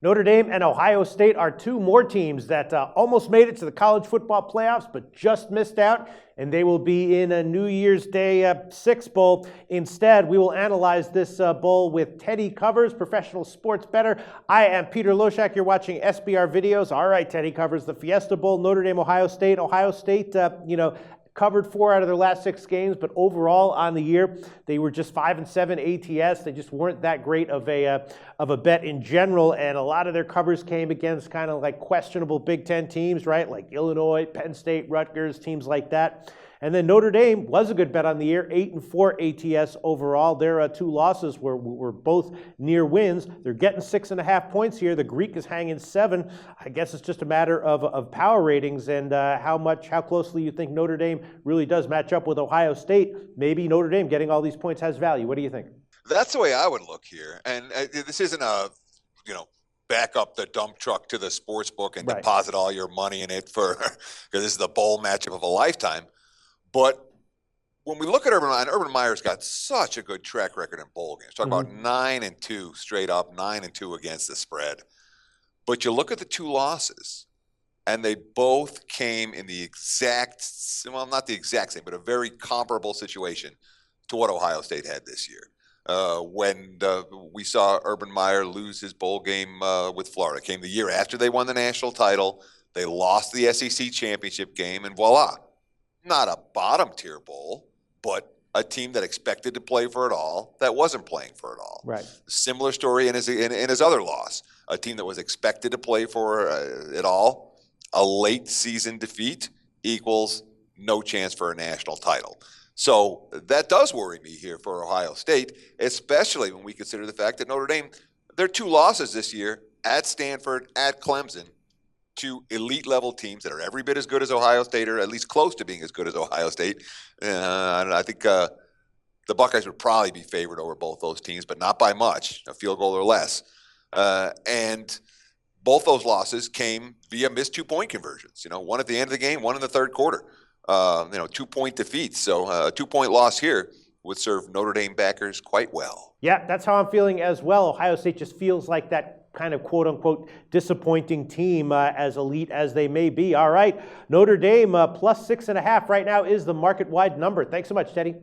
Notre Dame and Ohio State are two more teams that almost made it to the college football playoffs, but just missed out, and they will be in a New Year's Day 6 Bowl. Instead, we will analyze this bowl with Teddy Covers, professional sports bettor. I am Peter Loshak. You're watching SBR videos. All right, Teddy Covers, the Fiesta Bowl, Notre Dame, Ohio State. Ohio State, covered 4 out of their last 6 games, but overall on the year, they were just 5-7 ATS. They just weren't that great of a bet in general, and a lot of their covers came against kind of like questionable Big Ten teams, right? Like Illinois, Penn State, Rutgers, teams like that. And then Notre Dame was a good bet on the year, 8-4 ATS overall. Their 2 losses were both near wins. They're getting 6.5 points here. The Greek is hanging 7. I guess it's just a matter of power ratings and how closely you think Notre Dame really does match up with Ohio State. Maybe Notre Dame getting all these points has value. What do you think? That's the way I would look here. And this isn't a, back up the dump truck to the sports book and deposit all your money in it because this is the bowl matchup of a lifetime. But when we look at Urban Meyer's got such a good track record in bowl games. Talk about 9-2 straight up, 9-2 against the spread. But you look at the 2 losses, and they both came in the exact, well, not the exact same, but a very comparable situation to what Ohio State had this year. When we saw Urban Meyer lose his bowl game with Florida. It came the year after they won the national title. They lost the SEC championship game, and voila. Not a bottom-tier bowl, but a team that expected to play for it all that wasn't playing for it all. Right. Similar story in his other loss. A team that was expected to play for it all. A late-season defeat equals no chance for a national title. So that does worry me here for Ohio State, especially when we consider the fact that Notre Dame, their 2 losses this year at Stanford, at Clemson, 2 elite-level teams that are every bit as good as Ohio State, or at least close to being as good as Ohio State. I think the Buckeyes would probably be favored over both those teams, but not by much, a field goal or less. And both those losses came via missed 2-point conversions. One at the end of the game, one in the third quarter. 2-point defeats. So a 2-point loss here would serve Notre Dame backers quite well. Yeah, that's how I'm feeling as well. Ohio State just feels like that kind of quote-unquote disappointing team, as elite as they may be. All right, Notre Dame plus 6.5 right now is the market-wide number. Thanks so much, Teddy.